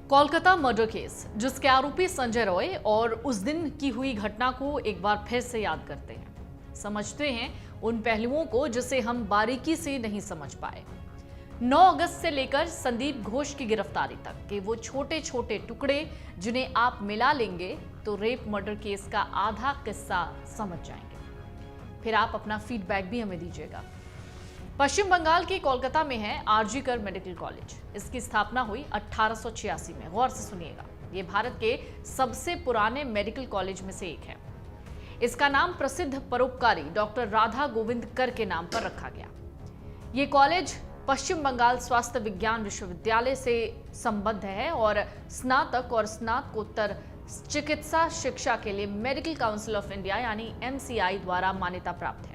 Kolkata murder case, जिसके आरोपी संजय रॉय और उस दिन की हुई घटना को एक बार फिर से याद करते हैं। समझते हैं उन पहलुओं को जिसे हम बारीकी से नहीं समझ पाए। 9 अगस्त से लेकर संदीप घोष की गिरफ्तारी तक के वो छोटे छोटे टुकड़े जिन्हें आप मिला लेंगे तो रेप मर्डर केस का आधा किस्सा समझ जाएंगे। फिर आप अपना फीडबैक भी हमें दीजिएगा। पश्चिम बंगाल के कोलकाता में है आरजी कर मेडिकल कॉलेज। इसकी स्थापना हुई 1886 में। गौर से सुनिएगा, ये भारत के सबसे पुराने मेडिकल कॉलेज में से एक है। इसका नाम प्रसिद्ध परोपकारी डॉक्टर राधा गोविंद कर के नाम पर रखा गया। ये कॉलेज पश्चिम बंगाल स्वास्थ्य विज्ञान विश्वविद्यालय से संबद्ध है और स्नातक और स्नातकोत्तर चिकित्सा शिक्षा के लिए मेडिकल काउंसिल ऑफ इंडिया यानी एमसीआई द्वारा मान्यता प्राप्त है।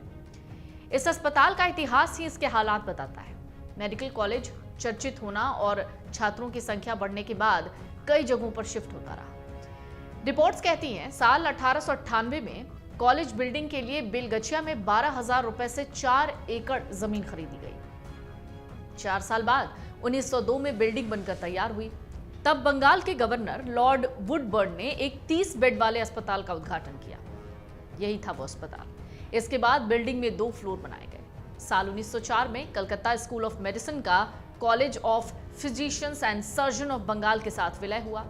इस अस्पताल का इतिहास ही इसके हालात बताता है। मेडिकल कॉलेज चर्चित होना और छात्रों की संख्या बढ़ने के बाद कई जगहों पर शिफ्ट होता रहा। रिपोर्ट्स कहती हैं साल 1898 में कॉलेज बिल्डिंग के लिए बेलगछिया में 12,000 रुपए से 4 एकड़ जमीन खरीदी गई। 4 साल बाद 1902 में बिल्डिंग बनकर तैयार हुई। तब बंगाल के गवर्नर लॉर्ड वुडबर्न ने एक 30 बेड वाले अस्पताल का उद्घाटन किया। यही था वो अस्पताल। इसके बाद बिल्डिंग में 2 फ्लोर बनाए गए। साल 1904 में कलकत्ता स्कूल ऑफ मेडिसिन का college of physicians and surgeon of Bengal के साथ विलय हुआ।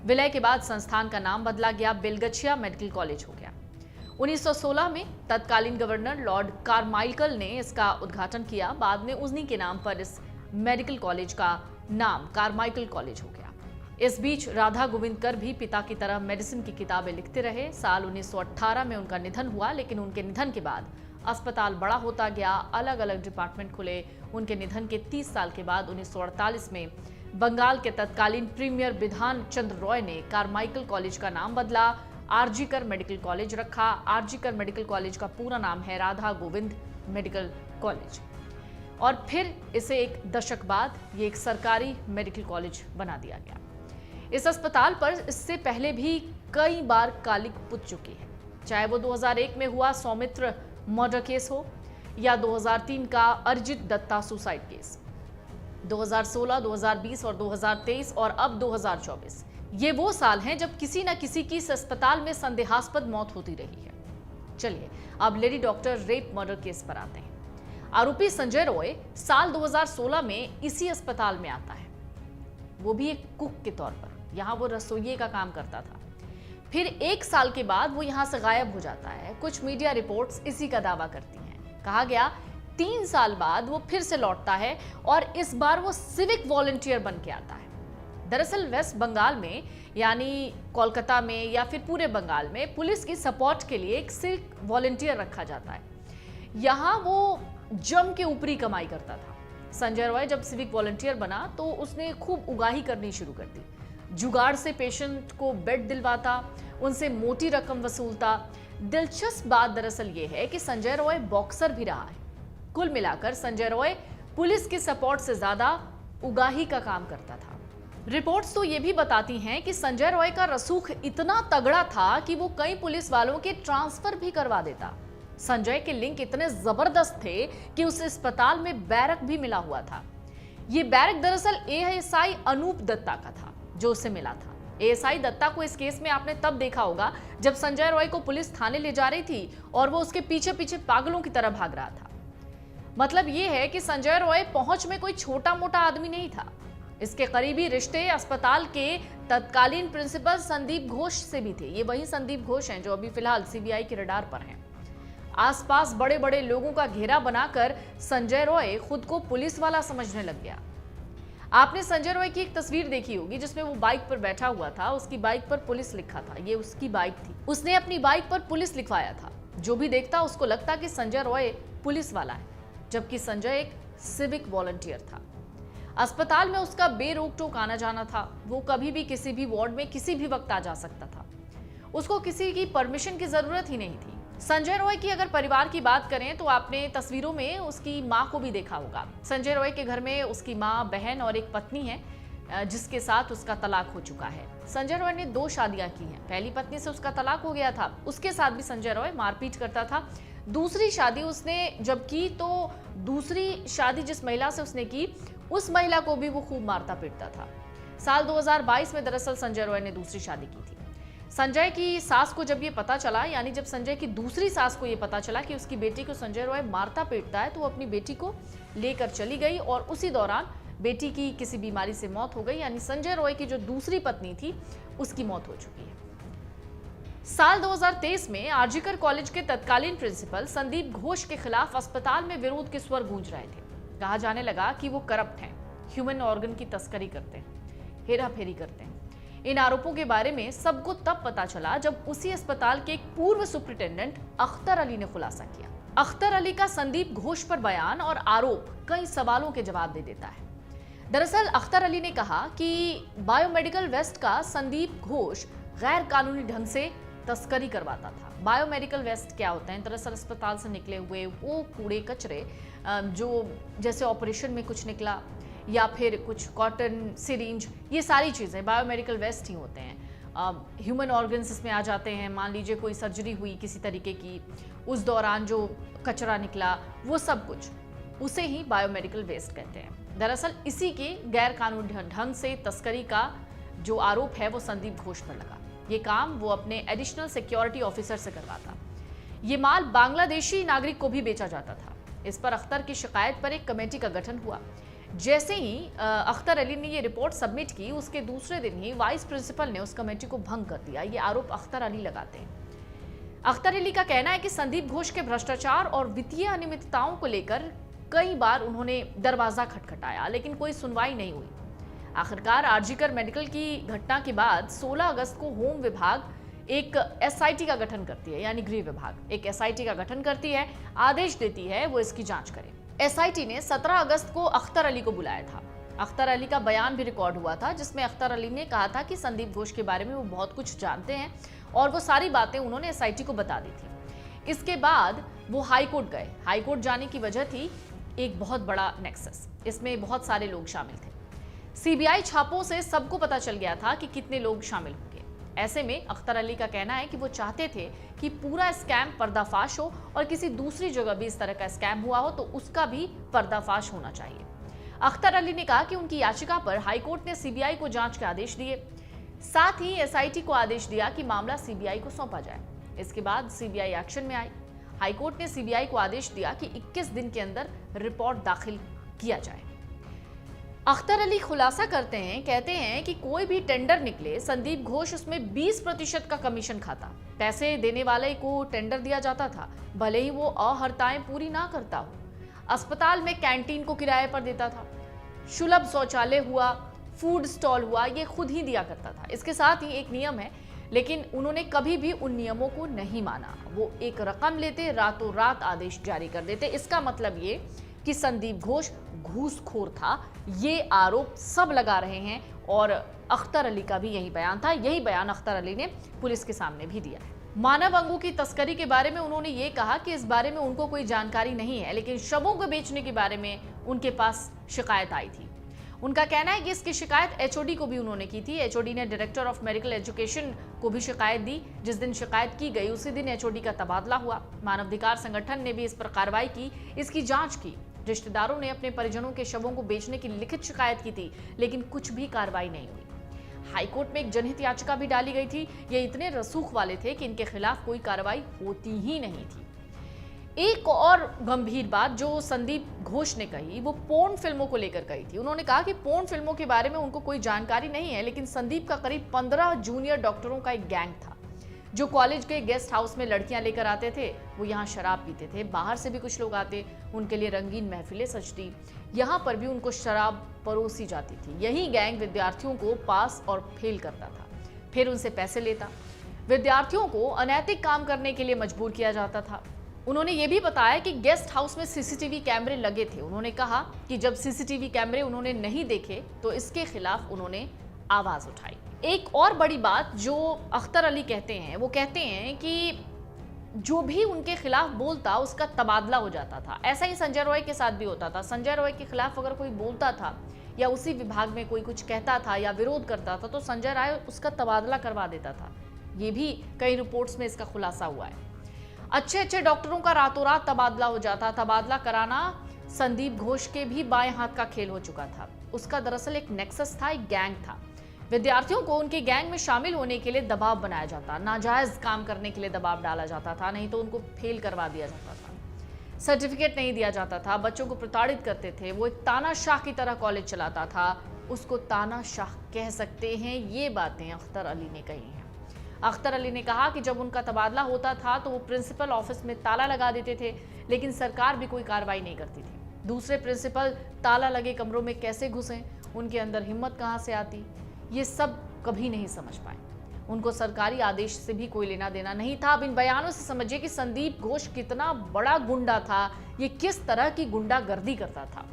विलय के बाद संस्थान का नाम बदला गया, बेलगछिया मेडिकल कॉलेज हो गया। 1916 में तत्कालीन गवर्नर लॉर्ड कारमाइकल ने इसका उद्घाटन किया। बाद में उन्हीं के नाम पर इस मेडिकल कॉलेज का नाम कारमाइकल कॉलेज हो गया। इस बीच राधा गोविंद कर भी पिता की तरह मेडिसिन की किताबें लिखते रहे। साल 1918 में उनका निधन हुआ, लेकिन उनके निधन के बाद अस्पताल बड़ा होता गया, अलग अलग डिपार्टमेंट खुले। उनके निधन के 30 साल के बाद 1948 में बंगाल के तत्कालीन प्रीमियर बिधान चंद्र रॉय ने कारमाइकल कॉलेज का नाम बदला, आरजी कर मेडिकल कॉलेज रखा। आरजी कर मेडिकल कॉलेज का पूरा नाम है राधा गोविंद मेडिकल कॉलेज। और फिर इसे एक दशक बाद ये एक सरकारी मेडिकल कॉलेज बना दिया गया। इस अस्पताल पर इससे पहले भी कई बार कालिक पुत चुकी है, चाहे वो 2001 में हुआ सौमित्र मर्डर केस हो या 2003 का अरिजित दत्ता सुसाइड केस, 2016, 2020 और 2023 और अब 2024। ये वो साल हैं जब किसी न किसी की इस अस्पताल में संदेहास्पद मौत होती रही है। चलिए अब lady doctor rape murder case पर आते हैं। आरोपी संजय रॉय साल 2016 में इसी अस्पताल में आता है, वो भी एक कुक के तौर पर। यहाँ वो रसोइये का काम करता था। फिर 1 साल के बाद वो यहाँ से गायब हो जाता है। कुछ मीडिया रिपोर्ट्स इसी का दावा करती हैं। कहा गया 3 साल बाद वो फिर से लौटता है और इस बार वो सिविक वॉलंटियर बन के आता है। दरअसल वेस्ट बंगाल में यानी कोलकाता में या फिर पूरे बंगाल में पुलिस की सपोर्ट के लिए एक सिविक वॉलंटियर रखा जाता है। यहाँ वो जम के ऊपरी कमाई करता था। संजय रॉय जब सिविक वॉलंटियर बना तो उसने खूब उगाही करनी शुरू कर दी। जुगाड़ से पेशेंट को बेड दिलवाता, उनसे मोटी रकम वसूलता। दिलचस्प बात दरअसल ये है कि संजय रॉय बॉक्सर भी रहा है। कुल मिलाकर संजय रॉय पुलिस की सपोर्ट से ज्यादा उगाही का काम करता था। रिपोर्ट्स तो ये भी बताती हैं कि संजय रॉय का रसूख इतना तगड़ा था कि वो कई पुलिस वालों के ट्रांसफर भी करवा देता। संजय के लिंक इतने जबरदस्त थे कि उस अस्पताल में बैरक भी मिला हुआ था। ये बैरक दरअसल एएसआई अनूप दत्ता का था जो उससे मिला था। एएसआई दत्ता को इस केस में आपने तब देखा होगा जब संजय रॉय को पुलिस थाने ले जा रही थी और वो उसके पीछे पीछे पागलों की तरह भाग रहा था। मतलब ये है कि संजय रॉय पहुंच में कोई छोटा मोटा आदमी नहीं था। इसके करीबी रिश्ते अस्पताल के तत्कालीन प्रिंसिपल संदीप घोष से भी थे। ये वही संदीप घोष हैं जो अभी फिलहाल सीबीआई के रडार पर हैं। आसपास बड़े बड़े लोगों का घेरा बनाकर संजय रॉय खुद को पुलिस वाला समझने लग गया। आपने संजय रॉय की एक तस्वीर देखी होगी जिसमें वो बाइक पर बैठा हुआ था। उसकी बाइक पर पुलिस लिखा था, ये उसकी बाइक थी। उसने अपनी बाइक पर पुलिस लिखवाया था। जो भी देखता उसको लगता कि संजय रॉय पुलिस वाला है, जबकि संजय एक सिविक वॉलंटियर था। अस्पताल में उसका बेरोक टोक आना जाना था। वो कभी भी किसी भी वार्ड में किसी भी वक्त आ जा सकता था। उसको किसी की परमिशन की जरूरत ही नहीं थी। संजय रॉय की अगर परिवार की बात करें तो आपने तस्वीरों में उसकी मां को भी देखा होगा। संजय रॉय के घर में उसकी मां, बहन और एक पत्नी है जिसके साथ उसका तलाक हो चुका है। संजय रॉय ने 2 शादियां की हैं। पहली पत्नी से उसका तलाक हो गया था, उसके साथ भी संजय रॉय मारपीट करता था। दूसरी शादी उसने जब की तो दूसरी शादी जिस महिला से उसने की उस महिला को भी वो खूब मारता पीटता था। साल 2022 में दरअसल संजय रॉय ने दूसरी शादी की थी। संजय की सास को जब ये पता चला, यानी जब संजय की दूसरी सास को ये पता चला कि उसकी बेटी को संजय रॉय मारता पीटता है, तो वो अपनी बेटी को लेकर चली गई और उसी दौरान बेटी की किसी बीमारी से मौत हो गई। यानी संजय रॉय की जो दूसरी पत्नी थी उसकी मौत हो चुकी है। साल 2023 में आरजीकर कॉलेज के तत्कालीन प्रिंसिपल संदीप घोष के खिलाफ अस्पताल में विरोध के स्वर गूंज रहे थे। कहा जाने लगा कि वो करप्ट हैं, ह्यूमन ऑर्गन की तस्करी करते हैं, हेराफेरी करते हैं। इन आरोपों के बारे में सबको तब पता चला जब उसी अस्पताल के एक पूर्व सुपरिटेंडेंट अख्तर अली ने खुलासा किया। अख्तर अली का संदीप घोष पर बयान और आरोप कई सवालों के जवाब दे देता है। दरअसल अख्तर अली ने कहा कि बायोमेडिकल वेस्ट का संदीप घोष गैर कानूनी ढंग से तस्करी करवाता था। बायोमेडिकल वेस्ट क्या होते हैं? दरअसल अस्पताल से निकले हुए वो कूड़े कचरे, जो जैसे ऑपरेशन में कुछ निकला या फिर कुछ कॉटन, सिरिंज, ये सारी चीज़ें बायोमेडिकल वेस्ट ही होते हैं। ह्यूमन ऑर्गन्स इसमें आ जाते हैं। मान लीजिए कोई सर्जरी हुई किसी तरीके की, उस दौरान जो कचरा निकला, वो सब कुछ उसे ही बायोमेडिकल वेस्ट कहते हैं। दरअसल इसी के गैर कानूनी ढंग से तस्करी का जो आरोप है वो संदीप घोष पर लगा। ये काम वो अपने एडिशनल सिक्योरिटी ऑफिसर से करवाता। ये माल बांग्लादेशी नागरिक को भी बेचा जाता था। इस पर अख्तर की शिकायत पर एक कमेटी का गठन हुआ। जैसे ही अख्तर अली ने ये रिपोर्ट सबमिट की, उसके दूसरे दिन ही वाइस प्रिंसिपल ने उस कमेटी को भंग कर दिया। ये आरोप अख्तर अली लगाते हैं। अख्तर अली का कहना है कि संदीप घोष के भ्रष्टाचार और वित्तीय अनियमितताओं को लेकर कई बार उन्होंने दरवाजा खटखटाया, लेकिन कोई सुनवाई नहीं हुई। आखिरकार आरजीकर मेडिकल की घटना के बाद 16 अगस्त को होम विभाग एक एसआईटी का गठन करती है, यानी गृह विभाग एक एसआईटी का गठन करती है, आदेश देती है वो इसकी जांच करे। एसआईटी ने 17 अगस्त को अख्तर अली को बुलाया था। अख्तर अली का बयान भी रिकॉर्ड हुआ था, जिसमें अख्तर अली ने कहा था कि संदीप घोष के बारे में वो बहुत कुछ जानते हैं और वो सारी बातें उन्होंने एसआईटी को बता दी थी। इसके बाद वो हाईकोर्ट गए। हाईकोर्ट जाने की वजह थी एक बहुत बड़ा नेक्सस, इसमें बहुत सारे लोग शामिल थे। सीबीआई छापों से सबको पता चल गया था कि कितने लोग शामिल होंगे। ऐसे में अख्तर अली का कहना है कि वो चाहते थे कि पूरा स्कैम पर्दाफाश हो और किसी दूसरी जगह भी इस तरह का स्कैम हुआ हो तो उसका भी पर्दाफाश होना चाहिए। अख्तर अली ने कहा कि उनकी याचिका पर हाईकोर्ट ने सीबीआई को जांच के आदेश दिए। साथ ही एसआईटी को आदेश दिया कि मामला सीबीआई को सौंपा जाए। इसके बाद सीबीआई एक्शन में आई। हाईकोर्ट ने सीबीआई को आदेश दिया कि 21 दिन के अंदर रिपोर्ट दाखिल किया जाए। अख्तर अली खुलासा करते हैं, कहते हैं कि कोई भी टेंडर निकले, संदीप घोष उसमें 20% का कमीशन खाता। पैसे देने वाले को टेंडर दिया जाता था, भले ही वो अहर्ताएं पूरी ना करता हो। अस्पताल में कैंटीन को किराए पर देता था। सुलभ शौचालय हुआ, फूड स्टॉल हुआ, ये खुद ही दिया करता था। इसके साथ ही एक नियम है, लेकिन उन्होंने कभी भी उन नियमों को नहीं माना। वो एक रकम लेते, रातों रात आदेश जारी कर देते। इसका मतलब ये कि संदीप घोष घूसखोर था। ये आरोप सब लगा रहे हैं और अख्तर अली का भी यही बयान था। यही बयान अख्तर अली ने पुलिस के सामने भी दिया है। मानव अंगों की तस्करी के बारे में उन्होंने ये कहा कि इस बारे में उनको कोई जानकारी नहीं है, लेकिन शवों को बेचने के बारे में उनके पास शिकायत आई थी। उनका कहना है कि इसकी शिकायत एचओडी को भी उन्होंने की थी। एचओडी ने डायरेक्टर ऑफ मेडिकल एजुकेशन को भी शिकायत दी। जिस दिन शिकायत की गई उसी दिन एचओडी का तबादला हुआ। मानवाधिकार संगठन ने भी इस पर कार्रवाई की, इसकी जांच की। रिश्तेदारों ने अपने परिजनों के शवों को बेचने की लिखित शिकायत की थी, लेकिन कुछ भी कार्रवाई नहीं हुई। हाईकोर्ट में एक जनहित याचिका भी डाली गई थी। ये इतने रसूख वाले थे कि इनके खिलाफ कोई कार्रवाई होती ही नहीं थी। एक और गंभीर बात जो संदीप घोष ने कही, वो पोर्न फिल्मों को लेकर कही थी। उन्होंने कहा कि पोर्न फिल्मों के बारे में उनको कोई जानकारी नहीं है, लेकिन संदीप का करीब 15 जूनियर डॉक्टरों का एक गैंग था जो कॉलेज के गेस्ट हाउस में लड़कियां लेकर आते थे। वो यहाँ शराब पीते थे। बाहर से भी कुछ लोग आते, उनके लिए रंगीन महफिलें सजती, यहाँ पर भी उनको शराब परोसी जाती थी। यही गैंग विद्यार्थियों को पास और फेल करता था, फिर उनसे पैसे लेता। विद्यार्थियों को अनैतिक काम करने के लिए मजबूर किया जाता था। उन्होंने ये भी बताया कि गेस्ट हाउस में सीसीटीवी कैमरे लगे थे। उन्होंने कहा कि जब सीसीटीवी कैमरे उन्होंने नहीं देखे तो इसके खिलाफ उन्होंने आवाज उठाई। एक और बड़ी बात जो अख्तर अली कहते हैं, वो कहते हैं कि जो भी उनके खिलाफ बोलता उसका तबादला हो जाता था। ऐसा ही संजय रॉय के साथ भी होता था। संजय रॉय के खिलाफ अगर कोई बोलता था या उसी विभाग में कोई कुछ कहता था या विरोध करता था तो संजय रॉय उसका तबादला करवा देता था। ये भी कई रिपोर्ट्स में इसका खुलासा हुआ है। अच्छे अच्छे डॉक्टरों का रातों रात तबादला हो जाता। तबादला कराना संदीप घोष के भी बाएं हाथ का खेल हो चुका था। उसका दरअसल एक नेक्सस था, एक गैंग था। विद्यार्थियों को उनके गैंग में शामिल होने के लिए दबाव बनाया जाता, नाजायज काम करने के लिए दबाव डाला जाता था, नहीं तो उनको फेल करवा दिया जाता था, सर्टिफिकेट नहीं दिया जाता था, बच्चों को प्रताड़ित करते थे। वो एक तानाशाह की तरह कॉलेज चलाता था, उसको तानाशाह कह सकते हैं। ये बातें अख्तर अली ने कही हैं। अख्तर अली ने कहा कि जब उनका तबादला होता था तो वो प्रिंसिपल ऑफिस में ताला लगा देते थे, लेकिन सरकार भी कोई कार्रवाई नहीं करती थी। दूसरे प्रिंसिपल ताला लगे कमरों में कैसे घुसे, उनके अंदर हिम्मत कहाँ से आती, ये सब कभी नहीं समझ पाए। उनको सरकारी आदेश से भी कोई लेना देना नहीं था। अब इन बयानों से समझिए कि संदीप घोष कितना बड़ा गुंडा था, ये किस तरह की गुंडागर्दी करता था।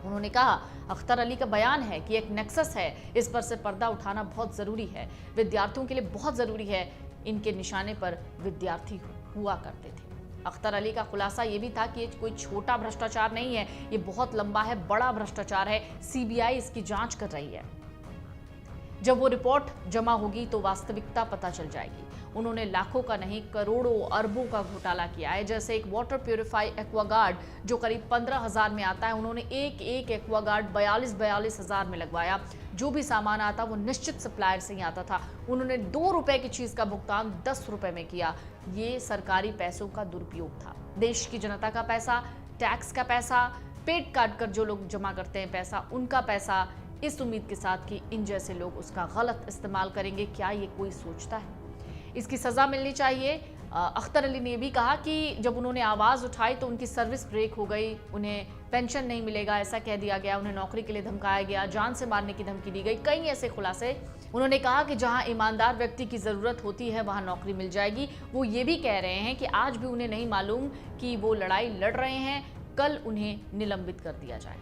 उन्होंने कहा, अख्तर अली का बयान है कि एक नेक्सस है, इस पर से पर्दा उठाना बहुत जरूरी है, विद्यार्थियों के लिए बहुत जरूरी है। इनके निशाने पर विद्यार्थी हुआ करते थे। अख्तर अली का खुलासा ये भी था कि ये कोई छोटा भ्रष्टाचार नहीं है, ये बहुत लंबा है, बड़ा भ्रष्टाचार है, सीबीआई इसकी जांच कर रही है। जब वो रिपोर्ट जमा होगी तो वास्तविकता पता चल जाएगी। उन्होंने लाखों का नहीं, करोड़ों अरबों का घोटाला किया है। जैसे एक वाटर प्यूरिफाई एक्वागार्ड जो करीब 15,000 में आता है, उन्होंने एक एक्वागार्ड 42 हज़ार में लगवाया। जो भी सामान आता वो निश्चित सप्लायर से ही आता था। उन्होंने 2 रुपए की चीज का भुगतान 10 रुपए में किया। ये सरकारी पैसों का दुरुपयोग था। देश की जनता का पैसा, टैक्स का पैसा, पेट काट कर जो लोग जमा करते हैं पैसा, उनका पैसा, इस उम्मीद के साथ कि इन जैसे लोग उसका गलत इस्तेमाल करेंगे। क्या ये कोई सोचता है? इसकी सजा मिलनी चाहिए। अख्तर अली ने भी कहा कि जब उन्होंने आवाज उठाई तो उनकी सर्विस ब्रेक हो गई, उन्हें पेंशन नहीं मिलेगा ऐसा कह दिया गया, उन्हें नौकरी के लिए धमकाया गया, जान से मारने की धमकी दी गई, कई ऐसे खुलासे। उन्होंने कहा कि जहां ईमानदार व्यक्ति की जरूरत होती है वहां नौकरी मिल जाएगी। वो ये भी कह रहे हैं कि आज भी उन्हें नहीं मालूम कि वो लड़ाई लड़ रहे हैं, कल उन्हें निलंबित कर दिया जाए।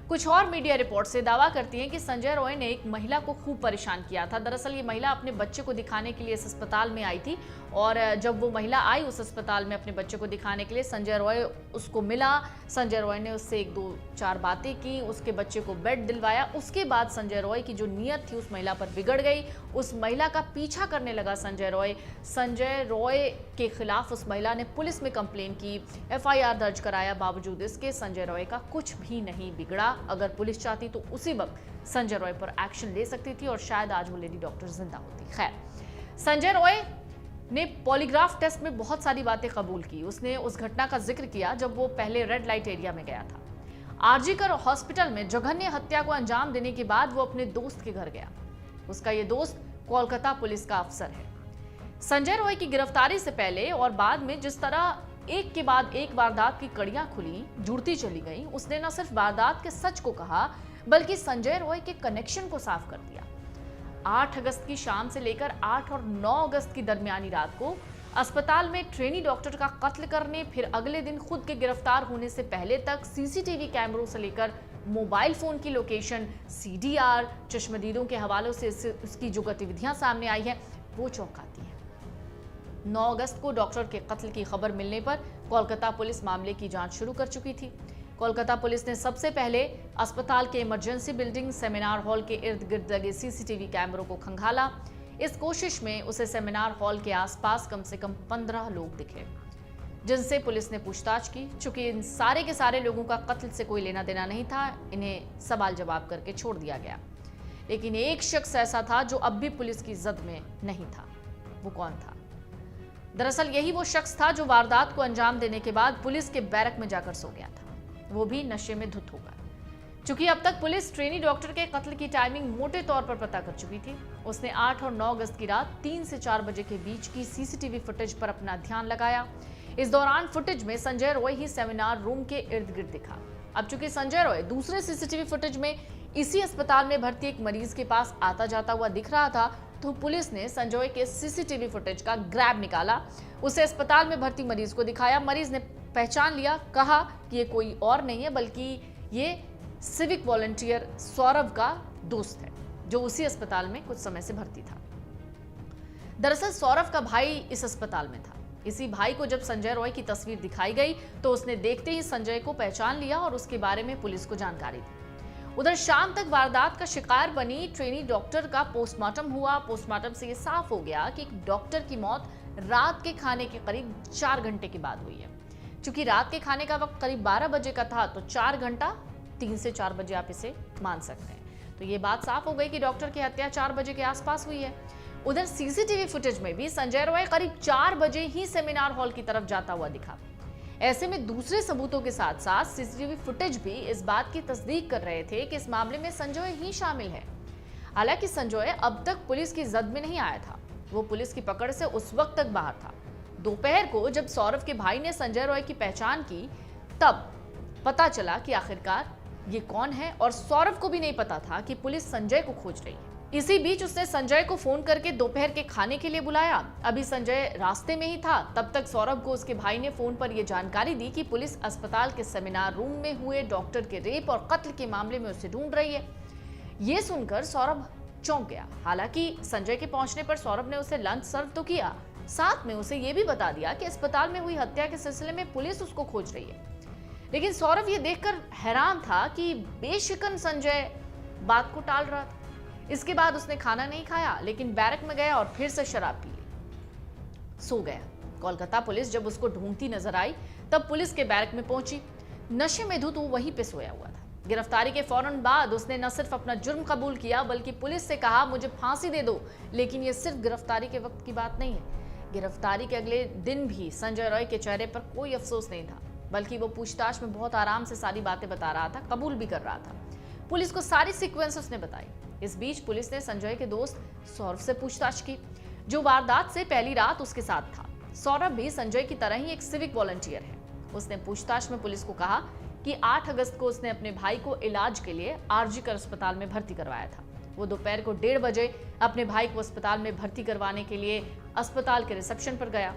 कुछ और मीडिया रिपोर्ट से दावा करती हैं कि संजय रॉय ने एक महिला को खूब परेशान किया था। दरअसल ये महिला अपने बच्चे को दिखाने के लिए इस अस्पताल में आई थी और जब वो महिला आई उस अस्पताल में अपने बच्चे को दिखाने के लिए, संजय रॉय उसको मिला। संजय रॉय ने उससे 1-2-4 बातें की, उसके बच्चे को बेड दिलवाया। उसके बाद संजय रॉय की जो नीयत थी उस महिला पर बिगड़ गई। उस महिला का पीछा करने लगा संजय रॉय। संजय रॉय के खिलाफ उस महिला ने पुलिस में कंप्लेन की, FIR दर्ज कराया। बावजूद इसके संजय रॉय का कुछ भी नहीं बिगड़ा। अगर पुलिस चाहती तो उसी वक्त संजय रॉय पर एक्शन ले सकती थी और शायद आज वो लेडी डॉक्टर जिंदा होती। खैर, संजय रॉय ने पॉलीग्राफ टेस्ट में बहुत सारी बातें कबूल की। उसने उस घटना का जिक्र किया जब वो पहले रेड लाइट एरिया में गया था। आरजीकर हॉस्पिटल में जघन्य हत्या को अंजाम देने के बाद वो अपने दोस्त के घर गया। उसका ये दोस्त कोलकाता पुलिस का अफसर है। संजय रॉय की गिरफ्तारी से पहले और बाद में जिस तरह एक के बाद एक वारदात की कड़ियां खुली, जुड़ती चली गई, उसने न सिर्फ वारदात के सच को कहा बल्कि संजय रॉय के कनेक्शन को साफ कर दिया। 8 अगस्त की शाम से लेकर 8 और 9 अगस्त की दरमियानी रात को अस्पताल में ट्रेनी डॉक्टर का कत्ल करने, फिर अगले दिन खुद के गिरफ्तार होने से पहले तक सीसीटीवी कैमरों से लेकर मोबाइल फोन की लोकेशन, CDR, चश्मदीदों के हवालों से उसकी जो गतिविधियां सामने आई है वो चौंकाती है। 9 अगस्त को डॉक्टर के कत्ल की खबर मिलने पर कोलकाता पुलिस मामले की जांच शुरू कर चुकी थी। कोलकाता पुलिस ने सबसे पहले अस्पताल के इमरजेंसी बिल्डिंग, सेमिनार हॉल के इर्द गिर्द लगे सीसीटीवी कैमरों को खंगाला। इस कोशिश में उसे सेमिनार हॉल के आसपास कम से कम 15 लोग दिखे, जिनसे पुलिस ने पूछताछ की। चूंकि इन सारे के सारे लोगों का कत्ल से कोई लेना देना नहीं था, इन्हें सवाल जवाब करके छोड़ दिया गया। लेकिन एक शख्स ऐसा था जो अब भी पुलिस की जद में नहीं था। वो कौन था? दरअसल यही वो शख्स था जो वारदात को अंजाम देने के बाद पुलिस के बैरक में जाकर सो गया था, वो भी नशे में धुत होकर। चूंकि अब तक पुलिस ट्रेनी डॉक्टर के कत्ल की टाइमिंग मोटे तौर पर पता कर चुकी थी, उसने 8 और 9 अगस्त की रात 3 से 4 बजे के बीच की सीसीटीवी फुटेज पर अपना ध्यान लगाया। इस दौरान फुटेज में संजय रॉय ही सेमिनार रूम के इर्द गिर्द दिखा। अब चूंकि संजय रॉय दूसरे सीसीटीवी फुटेज में इसी अस्पताल में भर्ती एक मरीज के पास आता जाता हुआ दिख रहा था, तो पुलिस ने संजय के सीसीटीवी फुटेज का ग्रैब निकाला, उसे अस्पताल में भर्ती मरीज को दिखाया। मरीज ने पहचान लिया, कहा कि ये कोई और नहीं है बल्कि ये सिविक वॉलंटियर सौरभ का दोस्त है, जो उसी अस्पताल में कुछ समय से भर्ती था। दरअसल सौरभ का भाई इस अस्पताल में था। इसी भाई को जब संजय रॉय की तस्वीर दिखाई गई तो उसने देखते ही संजय को पहचान लिया और उसके बारे में पुलिस को जानकारी दी। उधर शाम तक वारदात का शिकार बनी ट्रेनी डॉक्टर का पोस्टमार्टम हुआ। पोस्टमार्टम से ये साफ हो गया कि एक डॉक्टर की मौत रात के खाने के करीब 4 घंटे के बाद हुई है। चूंकि रात के खाने का वक्त करीब 12 बजे का था, तो 4 घंटा 3 से 4 बजे आप इसे मान सकते हैं। तो ये बात साफ हो गई कि डॉक्टर की हत्या 4 बजे के आसपास हुई है। उधर सीसीटीवी फुटेज में भी संजय रॉय करीब 4 बजे ही सेमिनार हॉल की तरफ जाता हुआ दिखा। ऐसे में दूसरे सबूतों के साथ साथ सीसीटीवी फुटेज भी इस बात की तस्दीक कर रहे थे कि इस मामले में संजय ही शामिल है। हालांकि संजय अब तक पुलिस की जद में नहीं आया था, वो पुलिस की पकड़ से उस वक्त तक बाहर था। दोपहर को जब सौरभ के भाई ने संजय रॉय की पहचान की तब पता चला कि आखिरकार ये कौन है, और सौरभ को भी नहीं पता था कि पुलिस संजय को खोज रही है। इसी बीच उसने संजय को फोन करके दोपहर के खाने के लिए बुलाया। अभी संजय रास्ते में ही था, तब तक सौरभ को उसके भाई ने फोन पर यह जानकारी दी कि पुलिस अस्पताल के सेमिनार रूम में हुए डॉक्टर के रेप और कत्ल के मामले में उसे ढूंढ रही है। ये सुनकर सौरभ चौंक गया। हालांकि संजय के पहुंचने पर सौरभ ने उसे लंच सर्व तो किया, साथ में उसे यह भी बता दिया कि अस्पताल में हुई हत्या के सिलसिले में पुलिस उसको खोज रही है। लेकिन सौरभ ये देखकर हैरान था कि बेशिकन संजय बात को टाल रहा था। इसके बाद उसने खाना नहीं खाया, लेकिन बैरक में गया और फिर से शराब पी ली, सो गया। कोलकाता पुलिस जब उसको ढूंढती नजर आई तब पुलिस के बैरक में पहुंची। नशे में धुत वो वहीं पे सोया हुआ था। गिरफ्तारी के फौरन बाद उसने न सिर्फ अपना जुर्म कबूल किया बल्कि पुलिस से कहा मुझे फांसी दे दो। लेकिन ये सिर्फ गिरफ्तारी के वक्त की बात नहीं है। गिरफ्तारी के अगले दिन भी संजय रॉय के चेहरे पर कोई अफसोस नहीं था, बल्कि वो पूछताछ में बहुत आराम से सारी बातें बता रहा था, कबूल भी कर रहा था। पुलिस को सारी सीक्वेंस उसने बताई। इस बीच पुलिस ने संजय के दोस्त सौरभ से पूछताछ की, जो वारदात से पहली रात उसके साथ था। सौरभ भी संजय की तरह ही एक सिविक वॉलंटियर है। उसने पूछताछ में पुलिस को कहा कि 8 अगस्त को उसने अपने भाई को इलाज के लिए आरजीकर अस्पताल में भर्ती करवाया था। वो दोपहर को 1:30 बजे अपने भाई को अस्पताल में भर्ती करवाने के लिए अस्पताल के रिसेप्शन पर गया।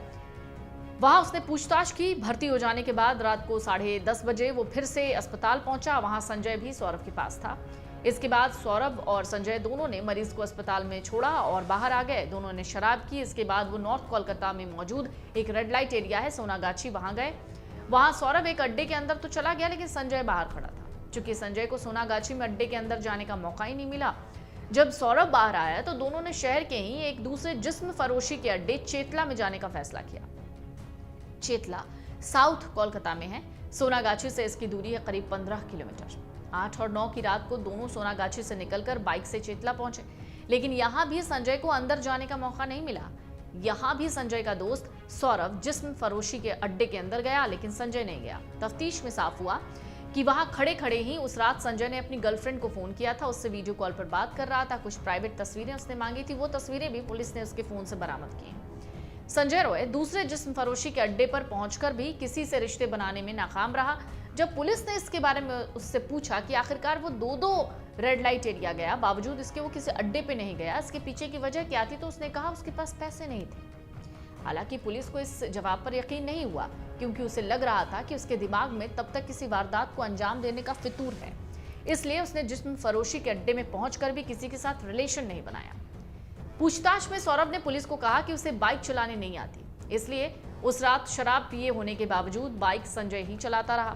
वहां उसने पूछताछ की। भर्ती हो जाने के बाद रात को 10:30 बजे वो फिर से अस्पताल पहुंचा। वहां संजय भी सौरभ के पास था। इसके बाद सौरभ और संजय दोनों ने मरीज को अस्पताल में छोड़ा और बाहर आ गए। दोनों ने शराब की। इसके बाद वो नॉर्थ कोलकाता में मौजूद एक रेड लाइट एरिया है सोनागाछी, वहां गए। वहां सौरभ एक अड्डे के अंदर तो चला गया, लेकिन संजय बाहर खड़ा था। चूंकि संजय को सोनागाछी में अड्डे के अंदर जाने का मौका ही नहीं मिला, जब सौरभ बाहर आया तो दोनों ने शहर के ही एक दूसरे जिस्म फरोशी के अड्डे चेतला में जाने का फैसला किया। चेतला साउथ कोलकाता में है। सोनागाछी से इसकी दूरी है करीब 15 किलोमीटर। 8 और 9 की रात को दोनों सोनागाछी से निकलकर बाइक से चेतला पहुंचे, लेकिन यहां भी संजय को अंदर जाने का मौका नहीं मिला। यहां भी संजय का दोस्त सौरभ जिस्म फरोशी के अड्डे के अंदर गया, लेकिन संजय नहीं गया। तफ्तीश में साफ हुआ कि वहां खड़े खड़े ही उस रात संजय ने अपनी गर्लफ्रेंड को फोन किया था, उससे वीडियो कॉल पर बात कर रहा था। कुछ प्राइवेट तस्वीरें उसने मांगी थी, वो तस्वीरें भी पुलिस ने उसके फोन से बरामद की। संजय रॉय दूसरे जिस्म फरोशी के अड्डे पर पहुंचकर भी किसी से रिश्ते बनाने में नाकाम रहा। जब पुलिस ने इसके बारे में उससे पूछा कि आखिरकार वो दो रेड लाइट एरिया गया, बावजूद इसके वो किसी अड्डे पे नहीं गया, इसके पीछे की वजह क्या थी, तो उसने कहा उसके पास पैसे नहीं थे। हालांकि पुलिस को इस जवाब पर यकीन नहीं हुआ, क्योंकि उसे लग रहा था कि उसके दिमाग में तब तक किसी वारदात को अंजाम देने का फितूर है। इसलिए उसने जिस्म फरोशी के अड्डे में पहुंचकर भी किसी के साथ रिलेशन नहीं बनाया। पूछताछ में सौरभ ने पुलिस को कहा कि उसे बाइक चलाने नहीं आती, इसलिए उस रात शराब पिए होने के बावजूद बाइक संजय ही चलाता रहा।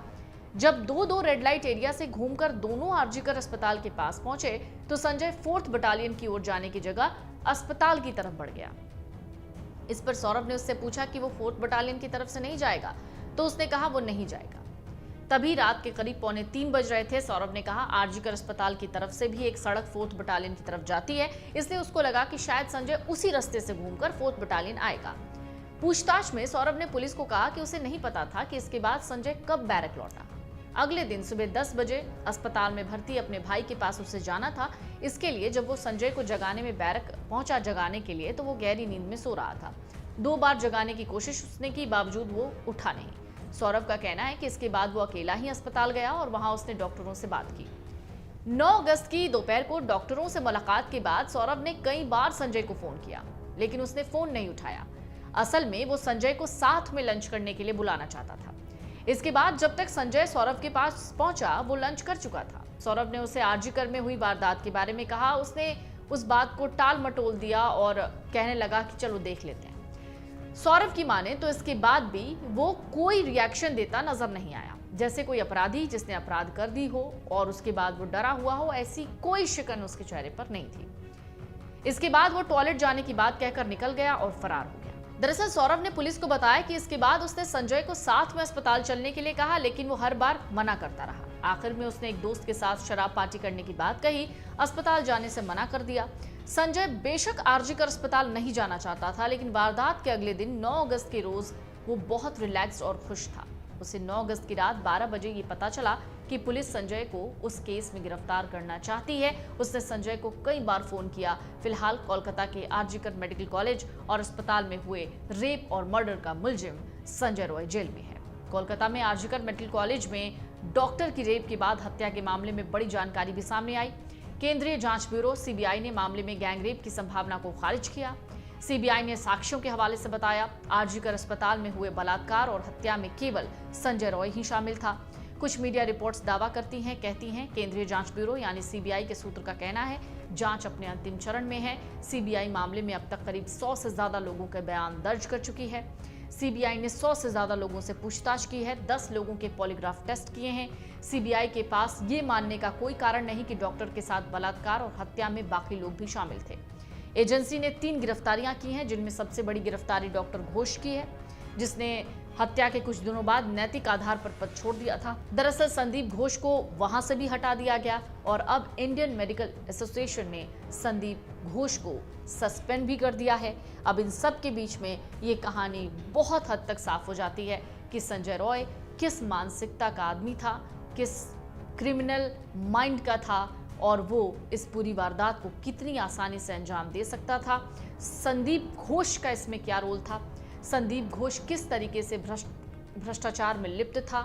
जब दो रेड लाइट एरिया से घूमकर दोनों आरजीकर अस्पताल के पास पहुंचे तो संजय 4th बटालियन की ओर जाने की जगह अस्पताल की तरफ बढ़ गया। इस पर सौरभ ने उससे पूछा कि वो 4th बटालियन की तरफ से नहीं जाएगा, तो उसने कहा वो नहीं जाएगा। तभी रात के करीब 2:45 बज रहे थे। सौरभ ने कहा आरजीकर अस्पताल की तरफ से भी एक सड़क 4th बटालियन की तरफ जाती है, इसलिए उसको लगा कि शायद संजय उसी रास्ते से घूमकर 4th बटालियन आएगा। पूछताछ में सौरभ ने पुलिस को कहा कि उसे नहीं पता था कि इसके बाद संजय कब बैरक लौटा। अगले दिन सुबह 10 बजे अस्पताल में भर्ती अपने भाई के पास उसे जाना था। इसके लिए जब वो संजय को जगाने में बैरक पहुंचा जगाने के लिए, तो वो गहरी नींद में सो रहा था। 2 बार जगाने की कोशिश उसने की, बावजूद वो उठा नहीं। सौरभ का कहना है कि इसके बाद वो अकेला ही अस्पताल गया और वहां उसने डॉक्टरों से बात की। 9 अगस्त की दोपहर को डॉक्टरों से मुलाकात के बाद सौरभ ने कई बार संजय को फोन किया, लेकिन उसने फोन नहीं उठाया। असल में वो संजय को साथ में लंच करने के लिए बुलाना चाहता था। इसके बाद जब तक संजय सौरभ के पास पहुंचा, वो लंच कर चुका था। सौरभ ने उसे आरजीकर में हुई वारदात के बारे में कहा। उसने उस बात को टाल मटोल दिया और कहने लगा कि चलो देख लेते हैं। सौरभ की माने तो इसके बाद भी वो कोई रिएक्शन देता नजर नहीं आया, जैसे कोई अपराधी जिसने अपराध कर दी हो और उसके बाद वो डरा हुआ हो, ऐसी कोई शिकन उसके चेहरे पर नहीं थी। इसके बाद वो टॉयलेट जाने की बात कहकर निकल गया और फरार हो गया। दरअसल सौरभ ने पुलिस को बताया कि इसके बाद उसने संजय को साथ में अस्पताल चलने के लिए कहा, लेकिन वो हर बार मना करता रहा। आखिर में उसने एक दोस्त के साथ शराब पार्टी करने की बात कही, अस्पताल जाने से मना कर दिया। संजय बेशक आरजीकर अस्पताल नहीं जाना चाहता था, लेकिन वारदात के अगले दिन 9 अगस्त के रोज वो बहुत रिलैक्स्ड और खुश था। उसे 9 अगस्त की रात 12 बजे ये पता चला कि पुलिस संजय को उस केस में गिरफ्तार करना चाहती है। उसने संजय को कई बार फोन किया। फिलहाल कोलकाता के आरजीकर मेडिकल कॉलेज और अस्पताल में हुए रेप और मर्डर का मुलजिम संजय रॉय जेल में है। कोलकाता में आरजीकर मेडिकल कॉलेज में डॉक्टर की रेप के बाद हत्या के मामले में बड़ी जानकारी भी सामने आई। केंद्रीय जांच ब्यूरो सीबीआई ने मामले में गैंगरेप की संभावना को खारिज किया। सीबीआई ने साक्ष्यों के हवाले से बताया, आरजीकर अस्पताल में हुए बलात्कार और हत्या में केवल संजय रॉय ही शामिल था। कुछ मीडिया रिपोर्ट्स दावा कहती हैं केंद्रीय जांच ब्यूरो यानी सीबीआई के सूत्र का कहना है जांच अपने अंतिम चरण में है। सीबीआई मामले में अब तक करीब 100 से ज्यादा लोगों के बयान दर्ज कर चुकी है। सीबीआई ने 100 से ज्यादा लोगों से पूछताछ की है, 10 लोगों के पॉलीग्राफ टेस्ट किए हैं। सीबीआई के पास ये मानने का कोई कारण नहीं कि डॉक्टर के साथ बलात्कार और हत्या में बाकी लोग भी शामिल थे। एजेंसी ने 3 गिरफ्तारियां की हैं, जिनमें सबसे बड़ी गिरफ्तारी डॉक्टर घोष की है, जिसने हत्या के कुछ दिनों बाद नैतिक आधार पर पद छोड़ दिया था। दरअसल संदीप घोष को वहां से भी हटा दिया गया और अब इंडियन मेडिकल एसोसिएशन ने संदीप घोष को सस्पेंड भी कर दिया है। अब इन सब के बीच में ये कहानी बहुत हद तक साफ हो जाती है कि संजय रॉय किस मानसिकता का आदमी था, किस क्रिमिनल माइंड का था और वो इस पूरी वारदात को कितनी आसानी से अंजाम दे सकता था। संदीप घोष का इसमें क्या रोल था, संदीप घोष किस तरीके से भ्रष्टाचार में लिप्त था,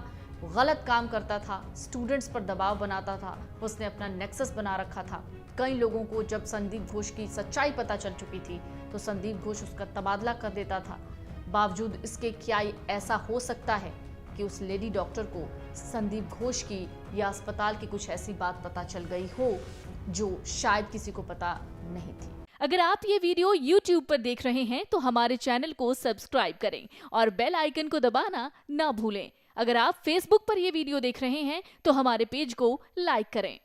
गलत काम करता था, स्टूडेंट्स पर दबाव बनाता था, उसने अपना नेक्सस बना रखा था। कई लोगों को जब संदीप घोष की सच्चाई पता चल चुकी थी तो संदीप घोष उसका तबादला कर देता था। बावजूद इसके क्या ऐसा हो सकता है कि उस लेडी डॉक्टर को संदीप घोष की या अस्पताल की कुछ ऐसी बात पता चल गई हो जो शायद किसी को पता नहीं थी। अगर आप ये वीडियो YouTube पर देख रहे हैं तो हमारे चैनल को सब्सक्राइब करें और बेल आइकन को दबाना ना भूलें। अगर आप Facebook पर ये वीडियो देख रहे हैं तो हमारे पेज को लाइक करें।